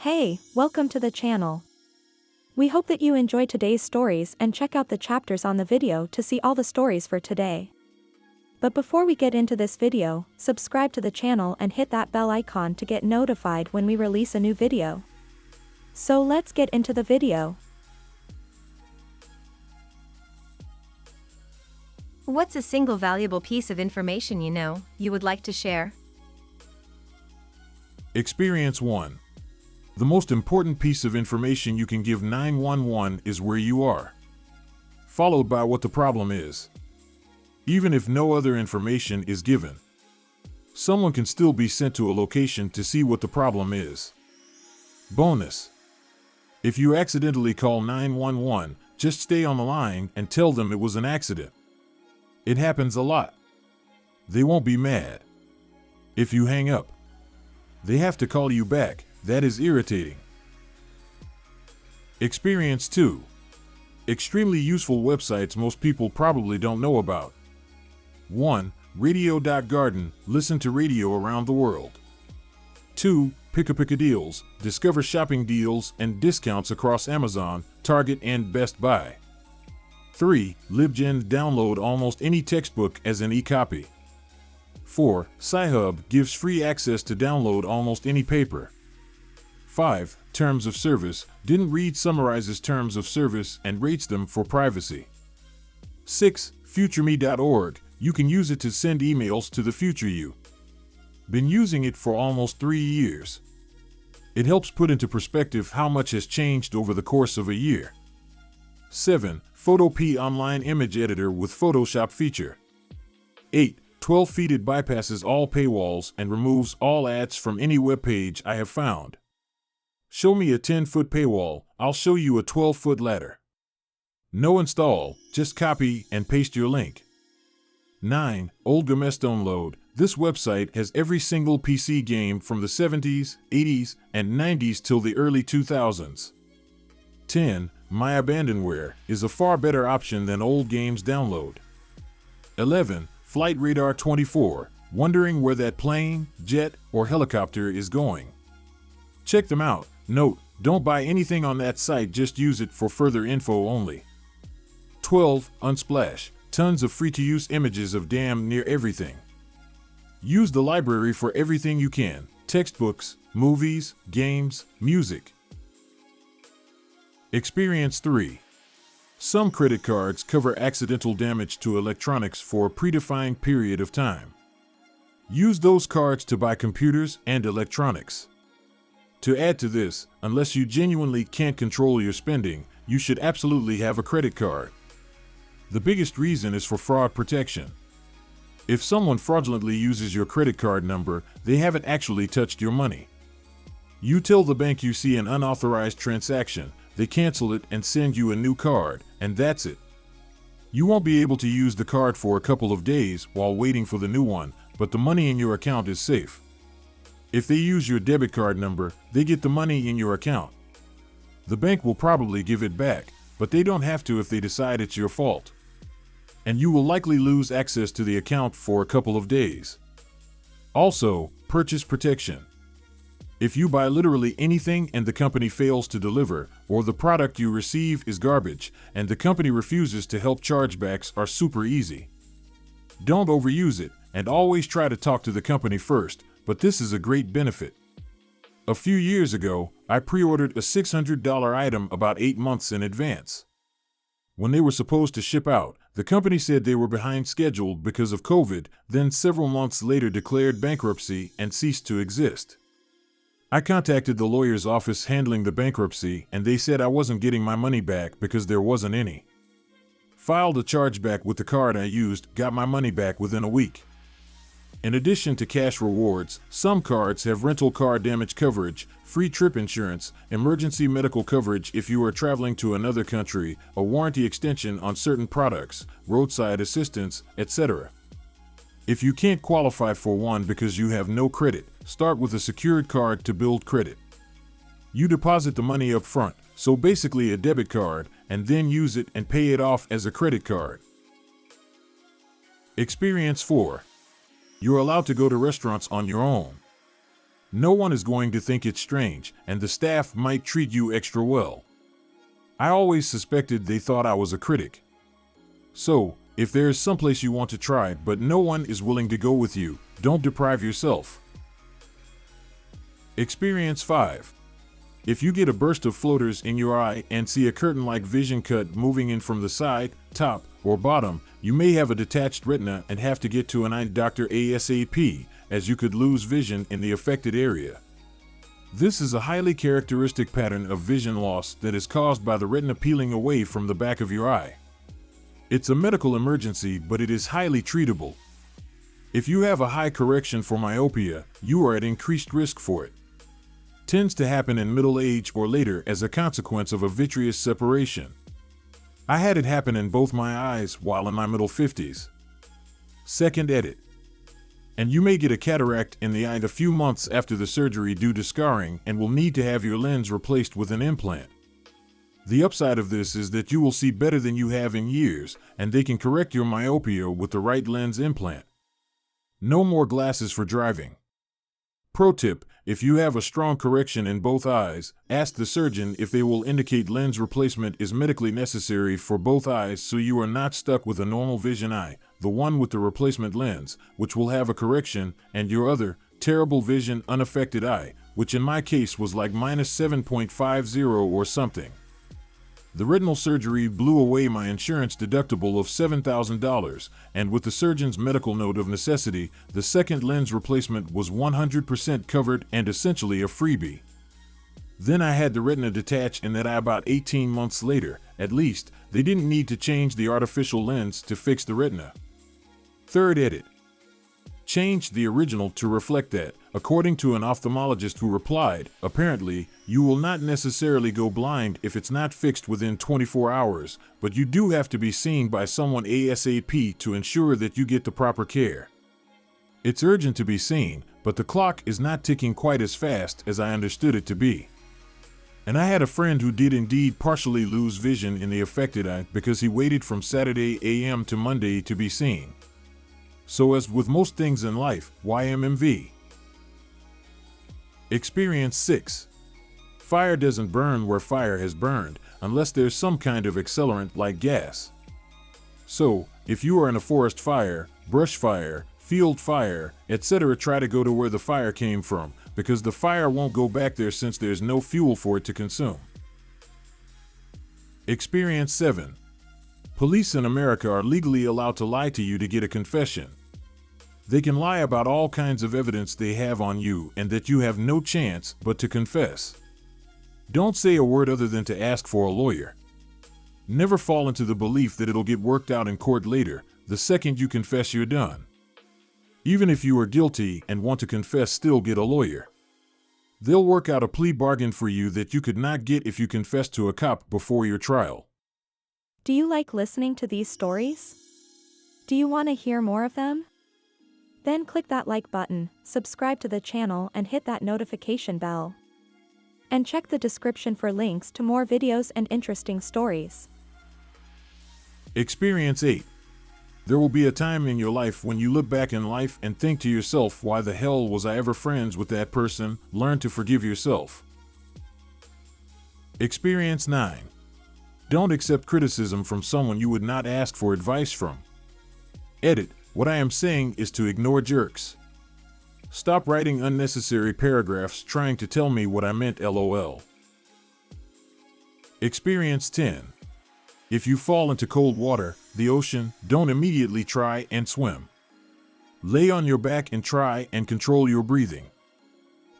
Hey, welcome to the channel. We hope that you enjoy today's stories and check out the chapters on the video to see all the stories for today. But before we get into this video, subscribe to the channel and hit that bell icon to get notified when we release a new video. So let's get into the video. What's a single valuable piece of information you would like to share? Experience 1. The most important piece of information you can give 911 is where you are, followed by what the problem is. Even if no other information is given, someone can still be sent to a location to see what the problem is. Bonus: if you accidentally call 911, just stay on the line and tell them it was an accident. It happens a lot. They won't be mad. If you hang up, they have to call you back. That is irritating. Experience 2. Extremely useful websites most people probably don't know about. 1. Radio.garden, listen to radio around the world. 2. Picka deals, discover shopping deals and discounts across Amazon, Target and Best Buy. 3. LibGen, download almost any textbook as an e-copy. 4. Sci-Hub gives free access to download almost any paper. 5. Terms of service, didn't read summarizes terms of service and rates them for privacy. 6. FutureMe.org, you can use it to send emails to the future you. Been using it for almost 3 years. It helps put into perspective how much has changed over the course of a year. 7. Photopea online image editor with Photoshop feature. 8. 12 feet it bypasses all paywalls and removes all ads from any web page I have found. Show me a 10-foot paywall, I'll show you a 12-foot ladder. No install, just copy and paste your link. 9. Old Games Download, this website has every single PC game from the 70s, 80s, and 90s till the early 2000s. 10. My Abandonware is a far better option than Old Games Download. 11. Flight Radar 24, wondering where that plane, jet, or helicopter is going? Check them out. Note, don't buy anything on that site, just use it for further info only. 12. Unsplash, tons of free-to-use images of damn near everything. Use the library for everything you can, textbooks, movies, games, music. Experience 3. Some credit cards cover accidental damage to electronics for a predefined period of time. Use those cards to buy computers and electronics. To add to this, unless you genuinely can't control your spending, you should absolutely have a credit card. The biggest reason is for fraud protection. If someone fraudulently uses your credit card number, they haven't actually touched your money. You tell the bank you see an unauthorized transaction, they cancel it and send you a new card, and that's it. You won't be able to use the card for a couple of days while waiting for the new one, but the money in your account is safe. If they use your debit card number, they get the money in your account. The bank will probably give it back, but they don't have to if they decide it's your fault. And you will likely lose access to the account for a couple of days. Also, purchase protection. If you buy literally anything and the company fails to deliver, or the product you receive is garbage, and the company refuses to help, chargebacks are super easy. Don't overuse it, and always try to talk to the company first, but this is a great benefit. A few years ago, I pre-ordered a $600 item about 8 months in advance. When they were supposed to ship out, the company said they were behind schedule because of COVID, then several months later declared bankruptcy and ceased to exist. I contacted the lawyer's office handling the bankruptcy and they said I wasn't getting my money back because there wasn't any. Filed a chargeback with the card I used, got my money back within a week. In addition to cash rewards, some cards have rental car damage coverage, free trip insurance, emergency medical coverage if you are traveling to another country, a warranty extension on certain products, roadside assistance, etc. If you can't qualify for one because you have no credit, start with a secured card to build credit. You deposit the money up front, so basically a debit card, and then use it and pay it off as a credit card. Experience 4. You're allowed to go to restaurants on your own. No one is going to think it's strange, and the staff might treat you extra well. I always suspected they thought I was a critic. So, if there is someplace you want to try but no one is willing to go with you, don't deprive yourself. Experience 5. If you get a burst of floaters in your eye and see a curtain-like vision cut moving in from the side, top, or bottom, you may have a detached retina and have to get to an eye doctor ASAP, as you could lose vision in the affected area. This is a highly characteristic pattern of vision loss that is caused by the retina peeling away from the back of your eye. It's a medical emergency, but it is highly treatable. If you have a high correction for myopia, you are at increased risk for it. Tends to happen in middle age or later as a consequence of a vitreous separation. I had it happen in both my eyes while in my middle 50s. Second edit. And you may get a cataract in the eye a few months after the surgery due to scarring and will need to have your lens replaced with an implant. The upside of this is that you will see better than you have in years, and they can correct your myopia with the right lens implant. No more glasses for driving. Pro tip: if you have a strong correction in both eyes, ask the surgeon if they will indicate lens replacement is medically necessary for both eyes so you are not stuck with a normal vision eye, the one with the replacement lens, which will have a correction, and your other, terrible vision unaffected eye, which in my case was like -7.50 or something. The retinal surgery blew away my insurance deductible of $7,000, and with the surgeon's medical note of necessity, the second lens replacement was 100% covered and essentially a freebie. Then I had the retina detach in that eye about 18 months later. At least, they didn't need to change the artificial lens to fix the retina. Third edit. Changed the original to reflect that, according to an ophthalmologist who replied, apparently, you will not necessarily go blind if it's not fixed within 24 hours, but you do have to be seen by someone ASAP to ensure that you get the proper care. It's urgent to be seen, but the clock is not ticking quite as fast as I understood it to be. And I had a friend who did indeed partially lose vision in the affected eye because he waited from Saturday a.m. to Monday to be seen. So as with most things in life, YMMV. Experience 6. Fire doesn't burn where fire has burned, unless there's some kind of accelerant like gas. So, if you are in a forest fire, brush fire, field fire, etc., try to go to where the fire came from, because the fire won't go back there since there's no fuel for it to consume. Experience 7. Police in America are legally allowed to lie to you to get a confession. They can lie about all kinds of evidence they have on you and that you have no chance but to confess. Don't say a word other than to ask for a lawyer. Never fall into the belief that it'll get worked out in court later. The second you confess, you're done. Even if you are guilty and want to confess, still get a lawyer. They'll work out a plea bargain for you that you could not get if you confessed to a cop before your trial. Do you like listening to these stories? Do you want to hear more of them? Then click that like button, subscribe to the channel and hit that notification bell. And check the description for links to more videos and interesting stories. Experience 8. There will be a time in your life when you look back in life and think to yourself, why the hell was I ever friends with that person? Learn to forgive yourself. Experience 9. Don't accept criticism from someone you would not ask for advice from. Edit. What I am saying is to ignore jerks. Stop writing unnecessary paragraphs trying to tell me what I meant, LOL. Experience 10. If you fall into cold water, the ocean, don't immediately try and swim. Lay on your back and try and control your breathing.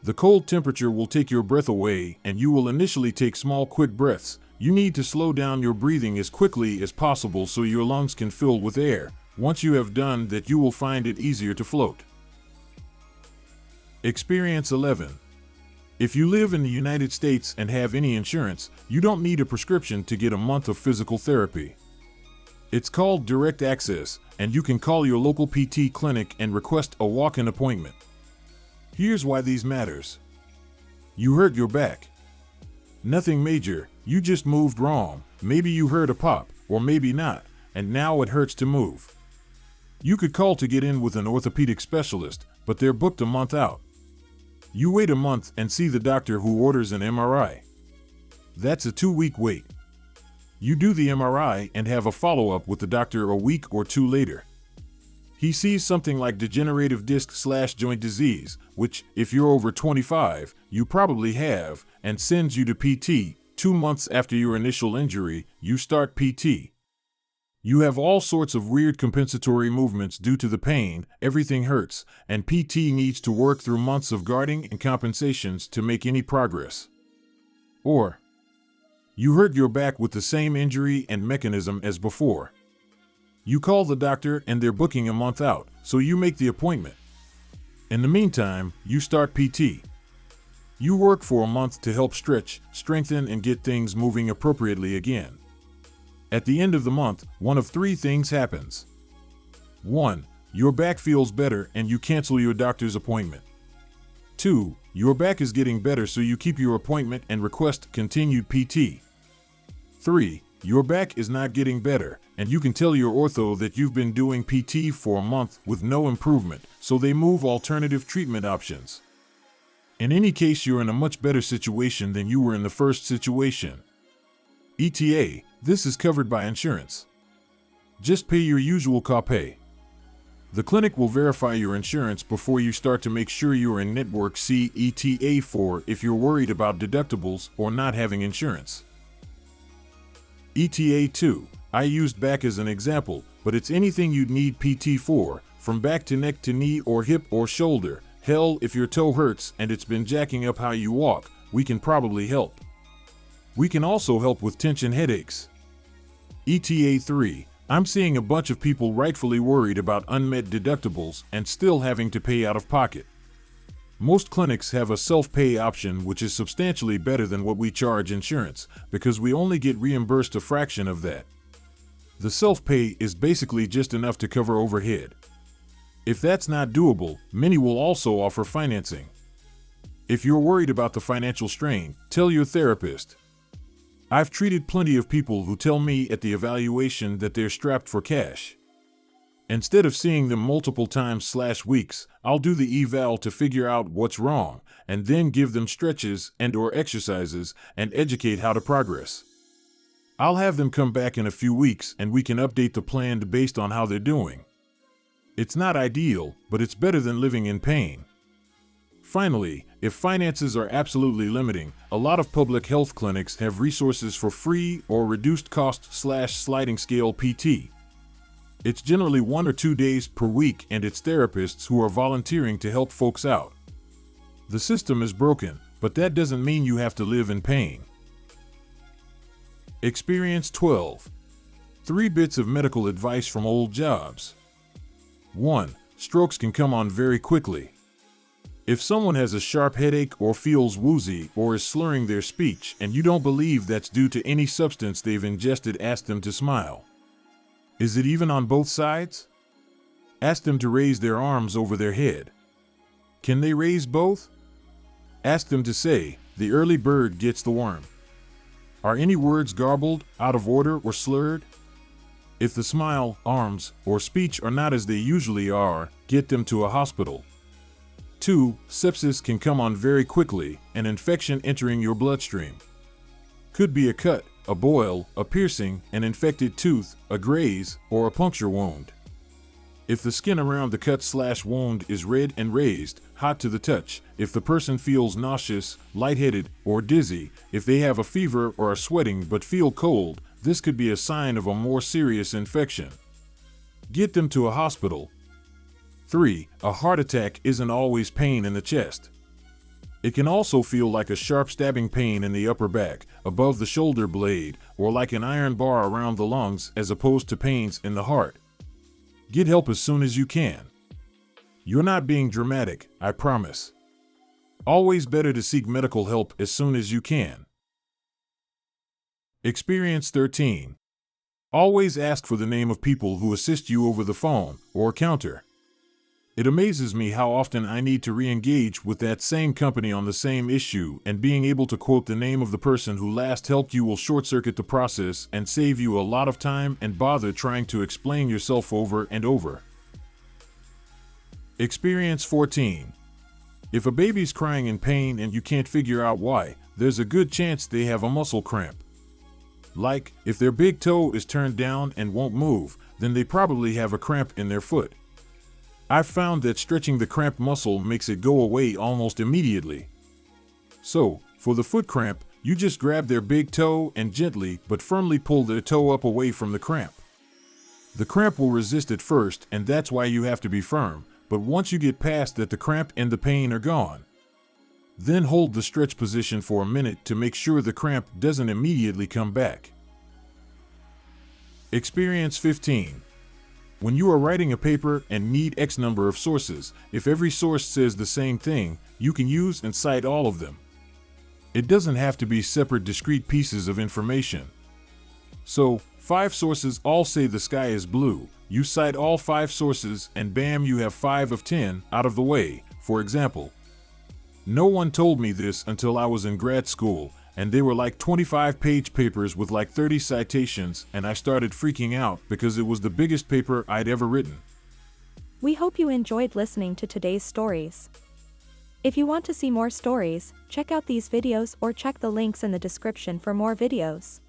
The cold temperature will take your breath away and you will initially take small, quick breaths. You need to slow down your breathing as quickly as possible so your lungs can fill with air. Once you have done that, you will find it easier to float. Experience 11. If you live in the United States and have any insurance, you don't need a prescription to get a month of physical therapy. It's called Direct Access, and you can call your local PT clinic and request a walk-in appointment. Here's why these matters. You hurt your back. Nothing major, you just moved wrong. Maybe you heard a pop, or maybe not, and now it hurts to move. You could call to get in with an orthopedic specialist, but they're booked a month out. You wait a month and see the doctor, who orders an MRI. That's a 2-week wait. You do the MRI and have a follow-up with the doctor a week or 2 later. He sees something like degenerative disc/joint disease, which, if you're over 25, you probably have, and sends you to PT. 2 months after your initial injury, you start PT. You have all sorts of weird compensatory movements due to the pain, everything hurts, and PT needs to work through months of guarding and compensations to make any progress. Or, you hurt your back with the same injury and mechanism as before. You call the doctor and they're booking a month out, so you make the appointment. In the meantime, you start PT. You work for a month to help stretch, strengthen, and get things moving appropriately again. At the end of the month, one of 3 things happens. 1. Your back feels better and you cancel your doctor's appointment. 2. Your back is getting better, so you keep your appointment and request continued PT. 3. Your back is not getting better, and you can tell your ortho that you've been doing PT for a month with no improvement, so they move alternative treatment options. In any case, you're in a much better situation than you were in the first situation. ETA, this is covered by insurance. Just pay your usual copay. The clinic will verify your insurance before you start to make sure you're in network. See ETA for if you're worried about deductibles or not having insurance. ETA 2. I used back as an example, but it's anything you'd need PT for, from back to neck to knee or hip or shoulder. Hell, if your toe hurts and it's been jacking up how you walk, we can probably help. We can also help with tension headaches. ETA 3. I'm seeing a bunch of people rightfully worried about unmet deductibles and still having to pay out of pocket. Most clinics have a self-pay option, which is substantially better than what we charge insurance, because we only get reimbursed a fraction of that. The self-pay is basically just enough to cover overhead. If that's not doable, many will also offer financing. If you're worried about the financial strain, tell your therapist. I've treated plenty of people who tell me at the evaluation that they're strapped for cash. Instead of seeing them multiple times/weeks, I'll do the eval to figure out what's wrong, and then give them stretches and/or exercises and educate how to progress. I'll have them come back in a few weeks and we can update the plan based on how they're doing. It's not ideal, but it's better than living in pain. Finally, if finances are absolutely limiting, a lot of public health clinics have resources for free or reduced cost/sliding scale PT. It's generally 1 or 2 days per week, and it's therapists who are volunteering to help folks out. The system is broken, but that doesn't mean you have to live in pain. Experience 12. 3 bits of medical advice from old jobs. 1. Strokes can come on very quickly. If someone has a sharp headache or feels woozy or is slurring their speech and you don't believe that's due to any substance they've ingested, ask them to smile. Is it even on both sides? Ask them to raise their arms over their head. Can they raise both? Ask them to say, "The early bird gets the worm." Are any words garbled, out of order, or slurred? If the smile, arms, or speech are not as they usually are, get them to a hospital. 2. Sepsis can come on very quickly, an infection entering your bloodstream. Could be a cut, a boil, a piercing, an infected tooth, a graze, or a puncture wound. If the skin around the cut/wound is red and raised, hot to the touch, if the person feels nauseous, lightheaded, or dizzy, if they have a fever or are sweating but feel cold, this could be a sign of a more serious infection. Get them to a hospital. 3. A heart attack isn't always pain in the chest. It can also feel like a sharp stabbing pain in the upper back, above the shoulder blade, or like an iron bar around the lungs, as opposed to pains in the heart. Get help as soon as you can. You're not being dramatic, I promise. Always better to seek medical help as soon as you can. Experience 13. Always ask for the name of people who assist you over the phone or counter. It amazes me how often I need to re-engage with that same company on the same issue, and being able to quote the name of the person who last helped you will short-circuit the process and save you a lot of time and bother trying to explain yourself over and over. Experience 14. If a baby's crying in pain and you can't figure out why, there's a good chance they have a muscle cramp. Like, if their big toe is turned down and won't move, then they probably have a cramp in their foot. I've found that stretching the cramp muscle makes it go away almost immediately. So, for the foot cramp, you just grab their big toe and gently but firmly pull their toe up away from the cramp. The cramp will resist at first, and that's why you have to be firm, but once you get past that, the cramp and the pain are gone. Then hold the stretch position for a minute to make sure the cramp doesn't immediately come back. Experience 15. When you are writing a paper and need X number of sources, if every source says the same thing, you can use and cite all of them. It doesn't have to be separate discrete pieces of information. So, 5 sources all say the sky is blue. You cite all 5 sources and bam, you have 5 of 10 out of the way. For example, no one told me this until I was in grad school, and they were like 25-page papers with like 30 citations, and I started freaking out because it was the biggest paper I'd ever written. We hope you enjoyed listening to today's stories. If you want to see more stories, check out these videos or check the links in the description for more videos.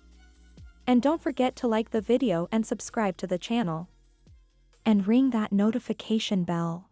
And don't forget to like the video and subscribe to the channel. And ring that notification bell.